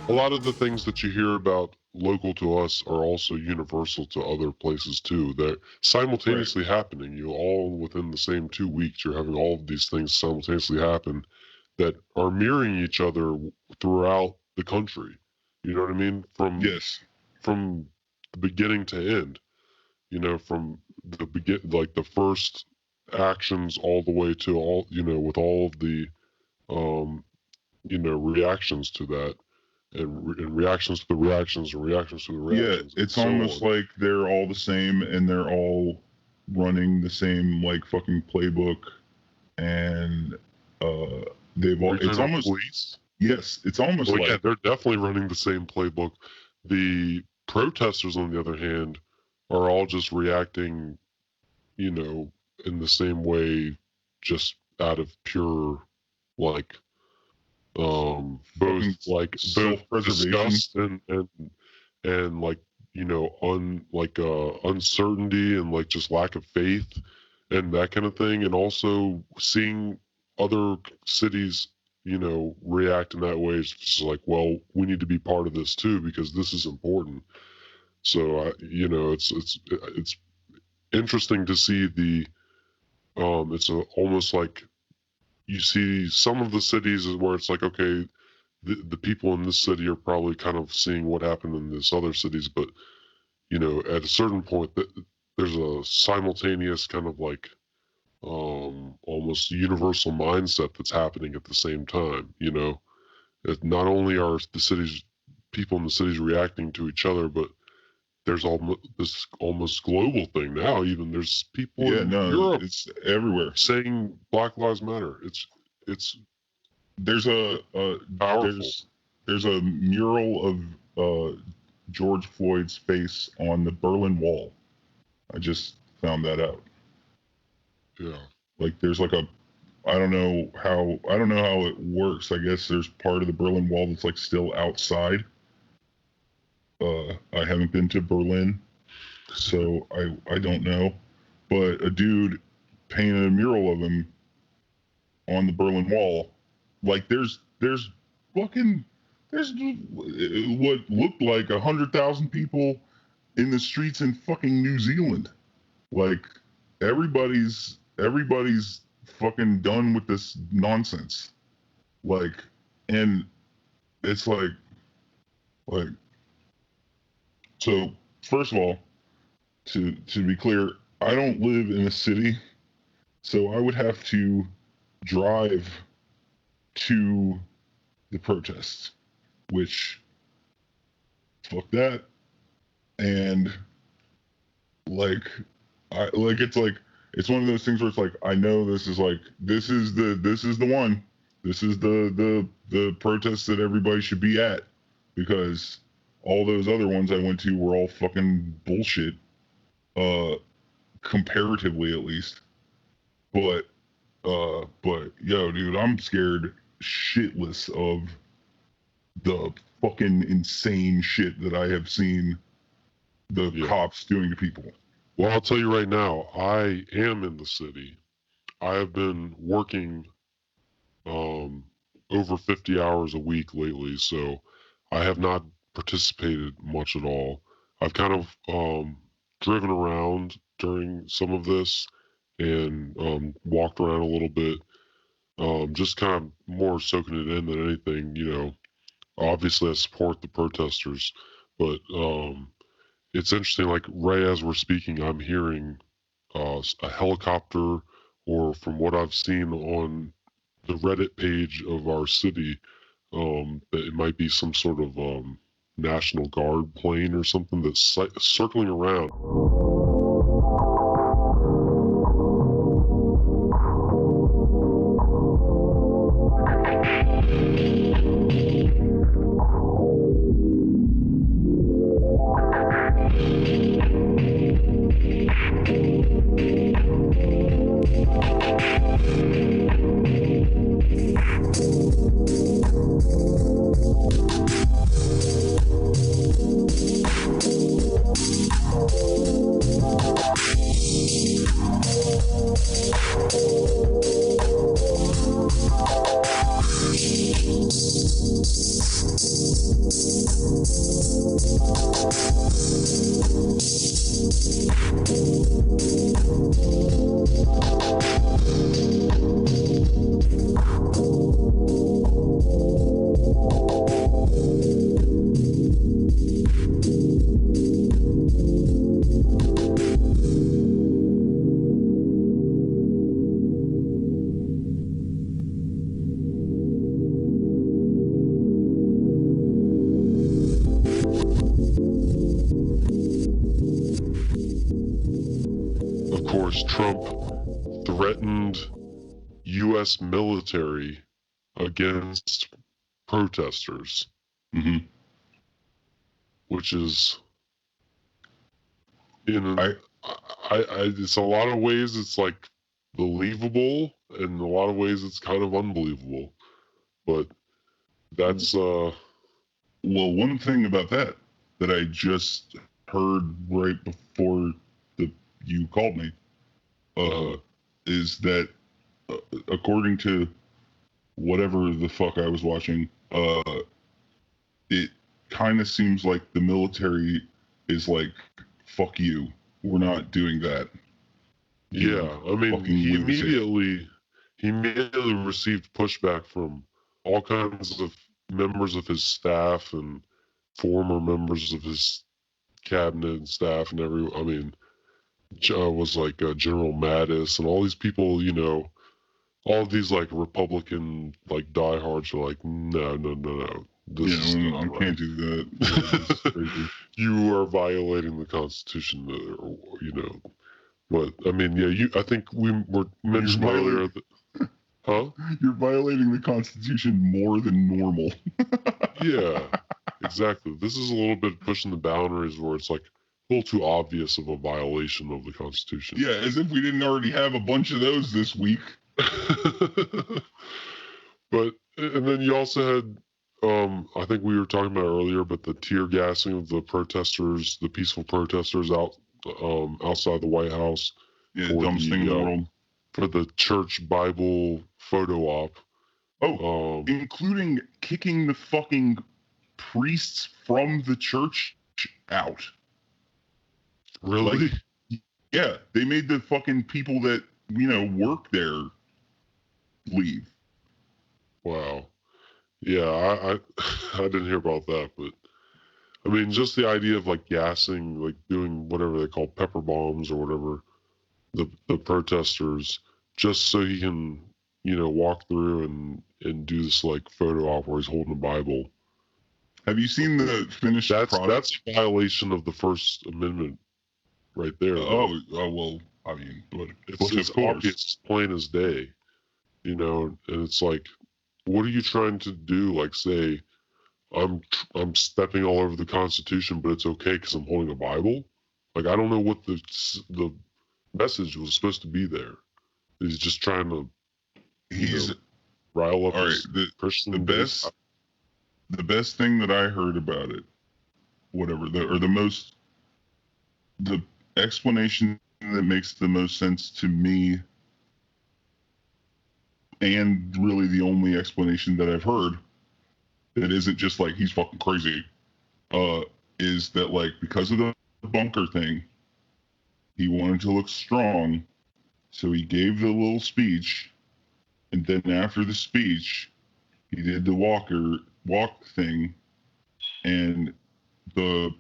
A lot of the things that you hear about local to us are also universal to other places too. They're simultaneously happening. You all within the same 2 weeks, you're having all of these things simultaneously happen that are mirroring each other throughout the country. You know what I mean? From the beginning to end. You know, from like the first actions all the way to all, you know, with all of the, you know, reactions to that. And reactions to the reactions and reactions to the reactions. Yeah, it's almost like they're all the same and they're all running the same like fucking playbook, and they've all. It's almost police. Yes, it's almost like yeah, they're definitely running the same playbook. The protesters, on the other hand, are all just reacting, you know, in the same way, just out of pure like both like disgust and like, you know, uncertainty and like just lack of faith and that kind of thing, and also seeing other cities, you know, react in that way. It's just like, well, we need to be part of this too because this is important. So you know, it's interesting to see the it's almost like you see some of the cities where it's like, okay, the people in this city are probably kind of seeing what happened in this other cities, but you know, at a certain point, there's a simultaneous kind of like almost universal mindset that's happening at the same time. You know, not only are the people in the cities reacting to each other, but there's this almost global thing now. Even there's people in Europe, it's everywhere, saying Black Lives Matter. There's a mural of George Floyd's face on the Berlin Wall. I just found that out. Yeah. Like there's like I don't know how it works. I guess there's part of the Berlin Wall that's like still outside. I haven't been to Berlin, so I don't know. But a dude painted a mural of him on the Berlin Wall. Like there's what looked like 100,000 people in the streets in fucking New Zealand. Like everybody's fucking done with this nonsense. Like, and it's like so first of all, to be clear, I don't live in a city, so I would have to drive to the protests, which fuck that. And it's one of those things where it's like, I know this is the one. This is the protest that everybody should be at, because all those other ones I went to were all fucking bullshit, comparatively at least. But yo, dude, I'm scared shitless of the fucking insane shit that I have seen the cops doing to people. Well, I'll tell you right now, I am in the city. I have been working over 50 hours a week lately, so I have not participated much at all. I've kind of driven around during some of this and walked around a little bit, just kind of more soaking it in than anything. You know, obviously I support the protesters, but it's interesting, like right as we're speaking, I'm hearing a helicopter, or from what I've seen on the Reddit page of our city, that it might be some sort of National Guard plane or something that's circling around. Of course, Trump threatened U.S. military against protesters, Mm-hmm. which is it's a lot of ways it's like believable, and in a lot of ways it's kind of unbelievable. But that's Well, one thing about that I just heard right before you called me is that according to whatever the fuck I was watching, it kind of seems like the military is like, fuck you, we're not doing that. Yeah, I mean, he immediately received pushback from all kinds of members of his staff and former members of his cabinet and staff and I mean, was like General Mattis and all these people, you know, all of these like Republican like diehards are like, no, this is not right. Can't do that. You are violating the Constitution, or, you know. But I mean, yeah, I think we were mentioned earlier that, huh? You're violating the Constitution more than normal. Yeah, exactly. This is a little bit pushing the boundaries where it's like a little too obvious of a violation of the Constitution. Yeah, as if we didn't already have a bunch of those this week. But, and then you also had, I think we were talking about earlier, but the tear gassing of the protesters, the peaceful protesters outside the White House. Yeah, dumbest thing in the world. For the church Bible photo op. Oh, including kicking the fucking priests from the church out. Really? Like, yeah, they made the fucking people that, you know, work there leave. Wow. Yeah, I didn't hear about that, but I mean, just the idea of like gassing, like doing whatever they call pepper bombs or whatever, the protesters, just so he can, you know, walk through and do this like photo op where he's holding a Bible. Have you seen the finished product? That's a violation of the First Amendment right there. Well, I mean, it's obvious, plain as day, you know, and it's like, what are you trying to do? Like, say, I'm stepping all over the Constitution, but it's okay because I'm holding a Bible. Like, I don't know what the message was supposed to be there. He's just trying to rile up Christian. The best thing that I heard about it, the explanation that makes the most sense to me, and really the only explanation that I've heard that isn't just like he's fucking crazy, is that like because of the bunker thing, he wanted to look strong, so he gave the little speech, and then after the speech, he did the walk thing, and the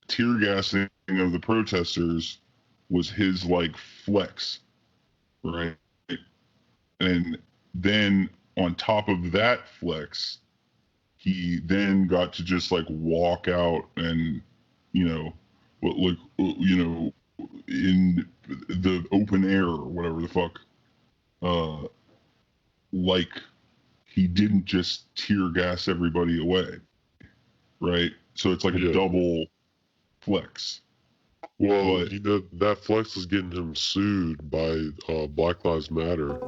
tear gassing of the protesters was his like flex, right? And then on top of that flex, he then got to just like walk out and, you know, like, you know, in the open air or whatever the fuck, like he didn't just tear gas everybody away, right? So it's like a double flex. Well, you know, that flex is getting him sued by Black Lives Matter.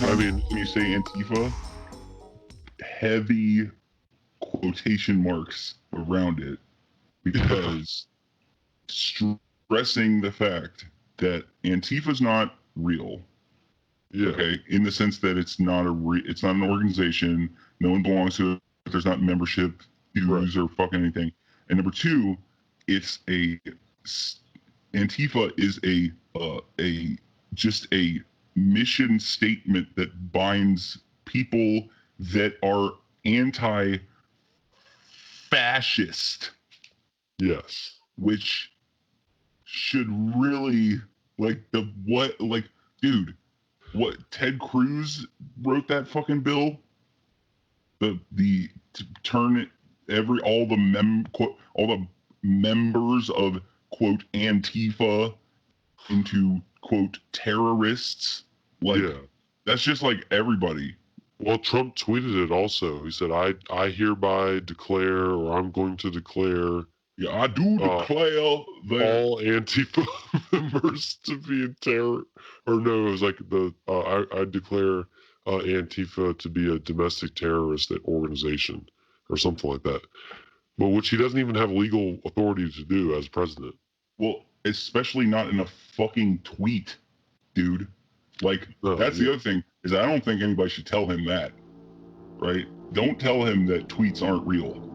I mean, when you say Antifa, heavy quotation marks around it, because stressing the fact that Antifa's not real. yeah, Okay, in the sense that it's not it's not an organization. No one belongs to it. There's not membership dues or fucking anything. And number two, it's Antifa is a just a mission statement that binds people that are anti-fascist. yes, Which should really dude, what Ted Cruz wrote that fucking bill, the to turn all the members of quote Antifa into quote terrorists. That's just like everybody. Well, Trump tweeted it also. He said, I hereby declare, or I'm going to declare. Yeah, I do declare that all Antifa members to be in terror. Or no, it was like I declare Antifa to be a domestic terrorist organization or something like that. But which he doesn't even have legal authority to do as president. Well, especially not in a fucking tweet, dude. That's the other thing, is I don't think anybody should tell him that, right? Don't tell him that tweets aren't real.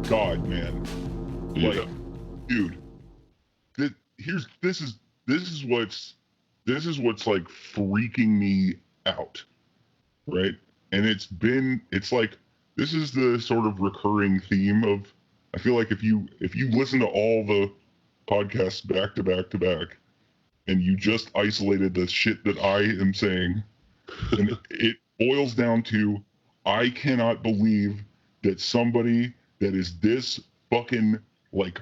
God, man. Like, dude, this is what's like freaking me out, right? And it's like, this is the sort of recurring theme of, I feel like if you listen to all the podcasts back to back to back, and you just isolated the shit that I am saying, and it boils down to, I cannot believe that somebody that is this fucking like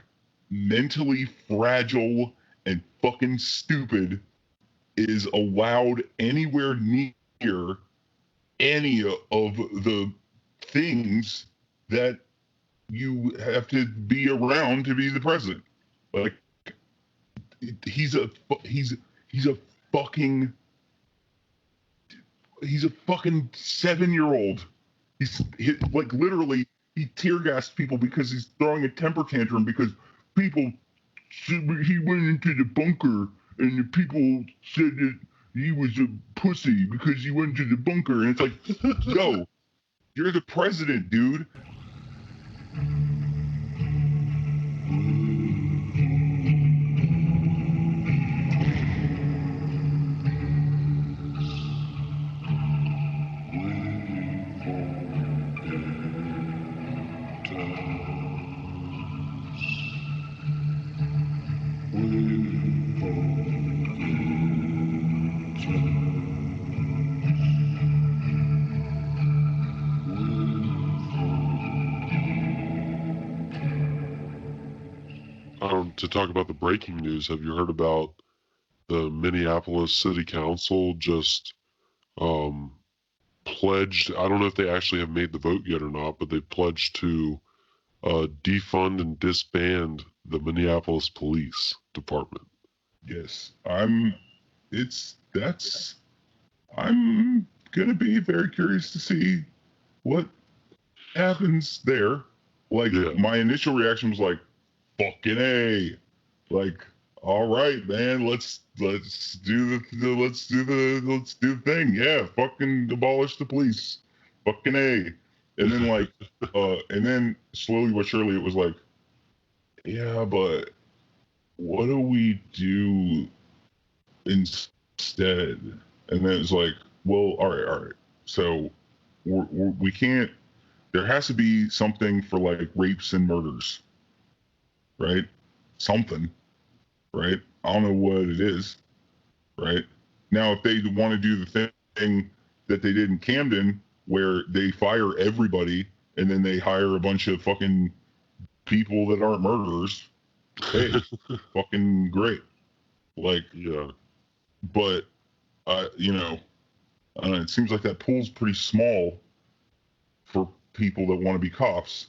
mentally fragile and fucking stupid is allowed anywhere near any of the things that you have to be around to be the president. Like, he's a fucking 7-year-old. He's like, literally, he tear gassed people because he's throwing a temper tantrum because people said he went into the bunker and the people said that he was a pussy because he went to the bunker. And it's like, yo, you're the president, dude. to talk about the breaking news, have you heard about the Minneapolis City Council just pledged? I don't know if they actually have made the vote yet or not, but they pledged to defund and disband the Minneapolis Police Department. Yes, I'm gonna be very curious to see what happens there. Like, Yeah. my initial reaction was like, fucking A. Like, all right, man, let's do the thing. Yeah, fucking abolish the police. Fucking A. And then and then slowly but surely it was like, yeah, but what do we do instead? And then it's like, well, all right. So we can't. There has to be something for like rapes and murders, right? Something, right? I don't know what it is, right? Now, if they want to do the thing that they did in Camden, where they fire everybody and then they hire a bunch of fucking people that aren't murderers, hey, fucking great. Like, Yeah. but you know, it seems like that pool's pretty small for people that want to be cops.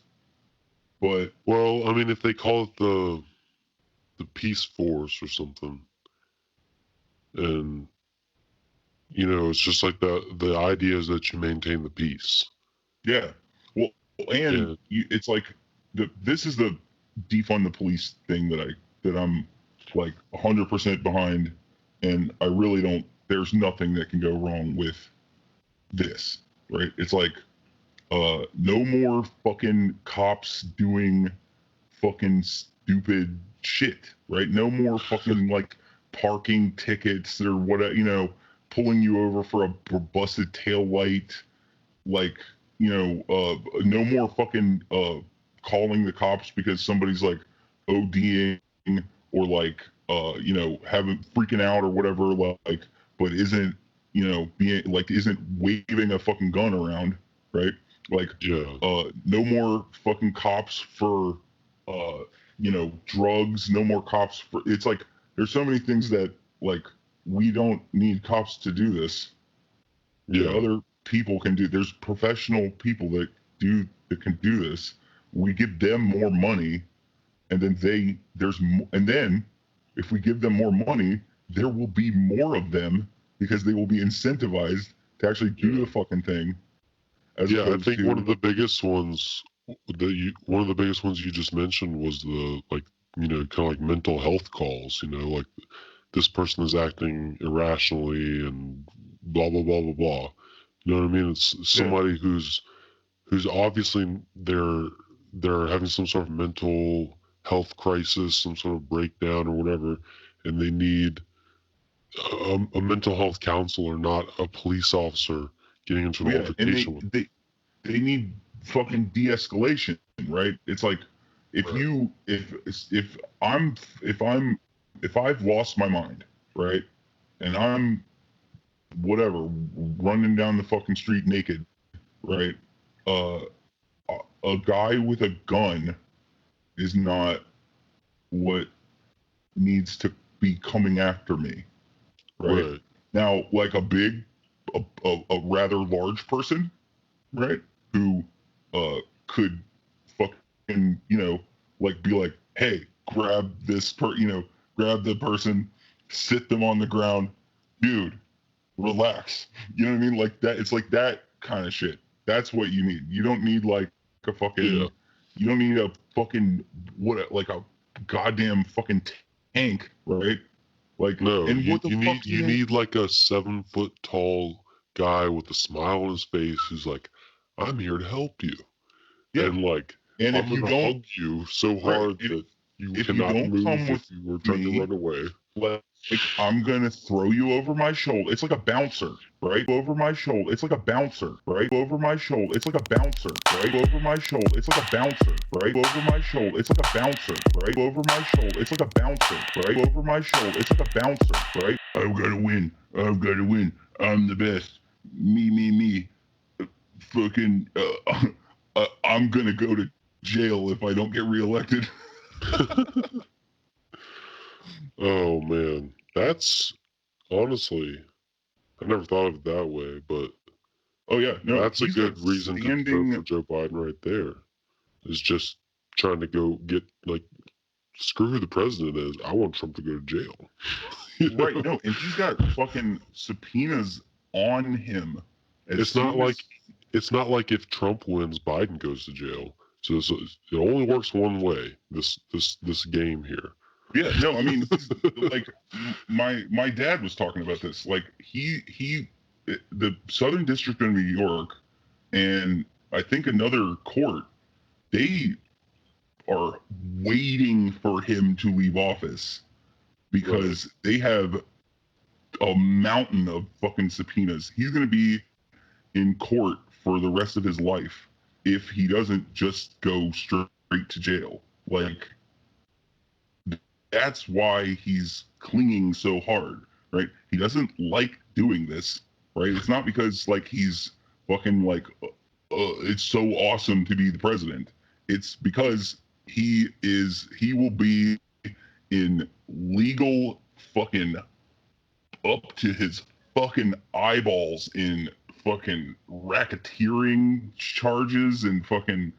But Well, I mean, if they call it the Peace Force or something, and it's just like the idea is that you maintain the peace. yeah, well, and it's like this is the defund the police thing that I'm like 100% behind, and I really don't. There's nothing that can go wrong with this, right? It's like no more fucking cops doing fucking stupid shit, right? No more fucking like parking tickets or whatever, pulling you over for a busted tail light. Like, no more fucking calling the cops because somebody's like ODing or like, having freaking out or whatever, like, but isn't, being like, isn't waving a fucking gun around, right? Like, no more fucking cops for, drugs. No more cops for. It's like there's so many things that like we don't need cops to do this. Yeah. Other people can do. There's professional people that can do this. We give them more money, and then and then if we give them more money, there will be more of them because they will be incentivized to actually do the fucking thing. I think one of the biggest ones you just mentioned was the kind of like mental health calls. Like this person is acting irrationally and blah blah blah blah blah. You know what I mean? It's somebody who's obviously they're having some sort of mental health crisis, some sort of breakdown or whatever, and they need a mental health counselor, not a police officer getting into an altercation with them. They need fucking de-escalation, right? It's like if I've lost my mind, right, and I'm whatever running down the fucking street naked, right, a guy with a gun is not what needs to be coming after me, right? Now, like a rather large person, right, who could fucking like be like, hey, grab grab the person, sit them on the ground, dude, relax. You know what I mean? Like that. It's like that kind of shit. That's what you need. You don't need like a fucking. You don't need a fucking like a goddamn fucking tank, right? Like no, and you need like a 7 foot tall guy with a smile on his face who's like, I'm here to help you. Yeah. And like, and I'm gonna hug you so hard that you cannot move if you were trying to run away. Like I'm gonna throw you over my shoulder. It's like a bouncer, right? Over my shoulder. It's like a bouncer, right? Over my shoulder. It's like a bouncer, right? Over my shoulder. It's like a bouncer, right? Over my shoulder. It's like a bouncer, right? Over my shoulder. It's like a bouncer, right? Over my shoulder. It's like a bouncer, right? I've got to win. I've got to win. I'm the best. Me. Fucking. I'm gonna go to jail if I don't get reelected. Oh man, that's honestly, I never thought of it that way, but Oh yeah, no, that's a he's a good reason to vote standing for Joe Biden right there. Is just trying to go get like screw who the president is. I want Trump to go to jail. You right. know? No, and he's got fucking subpoenas on him as It's not soon like as. if Trump wins, Biden goes to jail. So it only works one way. This game here. Yeah, no, I mean he's like my dad was talking about this. Like the Southern District of New York and I think another court, they are waiting for him to leave office because they have a mountain of fucking subpoenas. He's going to be in court for the rest of his life if he doesn't just go straight to jail. Like, that's why he's clinging so hard, right? He doesn't like doing this, right? It's not because like he's fucking like it's so awesome to be the president. It's because he will be in legal fucking up to his fucking eyeballs in fucking racketeering charges and fucking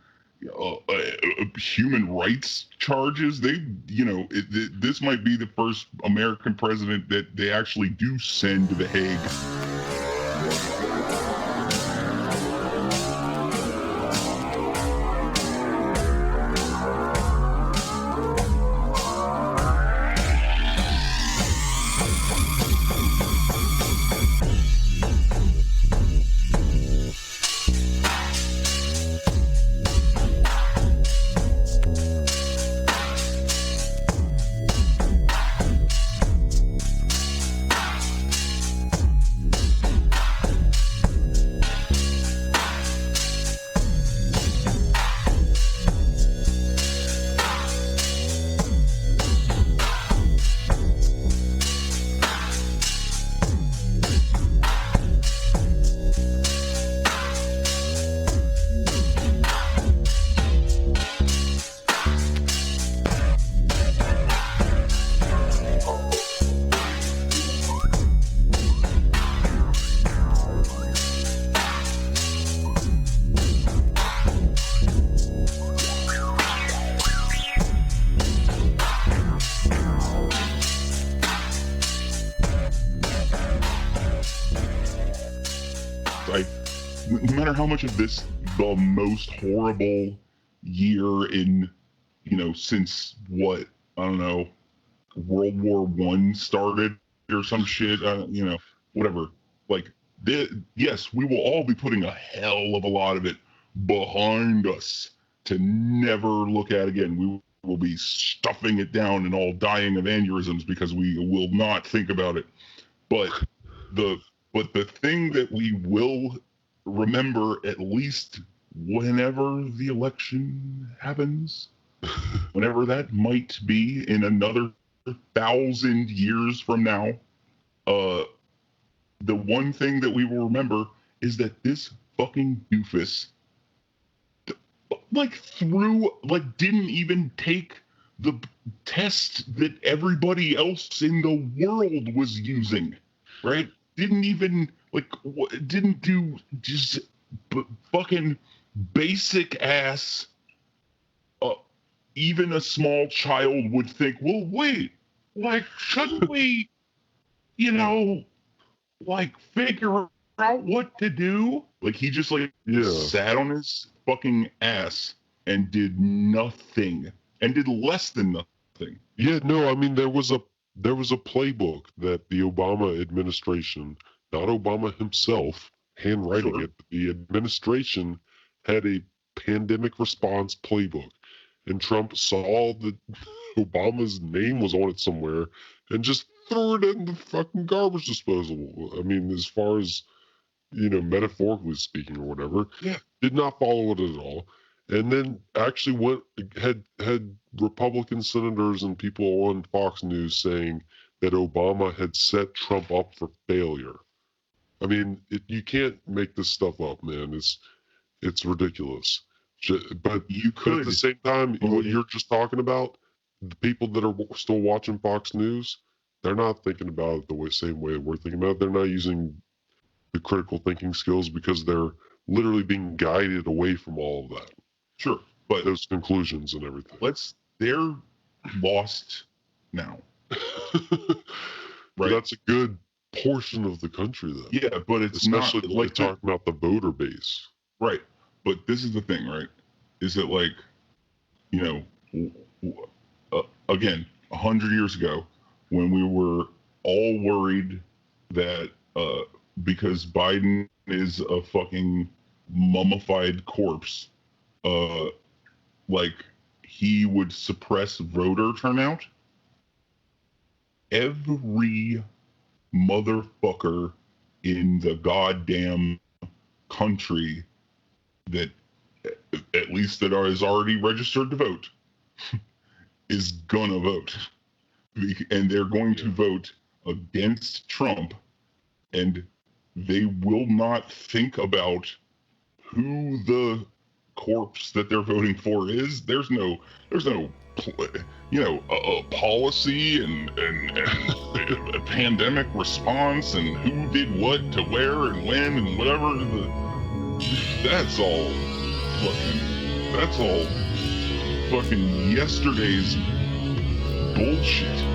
human rights charges. This might be the first American president that they actually do send to the Hague. No matter how much of this, the most horrible year in, since what, I don't know, World War One started or some shit, whatever. Like, yes, we will all be putting a hell of a lot of it behind us to never look at again. We will be stuffing it down and all dying of aneurysms because we will not think about it. But the thing that we will remember, at least whenever the election happens, whenever that might be in another 1,000 years from now, the one thing that we will remember is that this fucking doofus didn't even take the test that everybody else in the world was using, right? Didn't even didn't do just fucking basic ass. Even a small child would think, well, wait, shouldn't we, figure out what to do? Like, he just sat on his fucking ass and did nothing and did less than nothing. Yeah, no, I mean there was a playbook that the Obama administration, not Obama himself, handwriting it, but the administration had a pandemic response playbook. And Trump saw that Obama's name was on it somewhere and just threw it in the fucking garbage disposal. I mean, as far as, metaphorically speaking or whatever, did not follow it at all. And then actually had Republican senators and people on Fox News saying that Obama had set Trump up for failure. I mean, you can't make this stuff up, man. It's ridiculous. But you could, at the same time, what you're just talking about, the people that are still watching Fox News, they're not thinking about it the same way we're thinking about it. They're not using the critical thinking skills because they're literally being guided away from all of that. Sure, but those conclusions and everything. They're lost now. Right. That's a good portion of the country, though. Yeah, but it's especially not like talking about the voter base. Right, but this is the thing, right? Is that like, you know, again, 100 years ago, when we were all worried that because Biden is a fucking mummified corpse, like he would suppress voter turnout. Every motherfucker in the goddamn country that, at least that is already registered to vote, is gonna vote. And they're going to vote against Trump, and they will not think about who the corpse that they're voting for is. There's no policy and a pandemic response and who did what to where and when and whatever. That's all fucking yesterday's bullshit.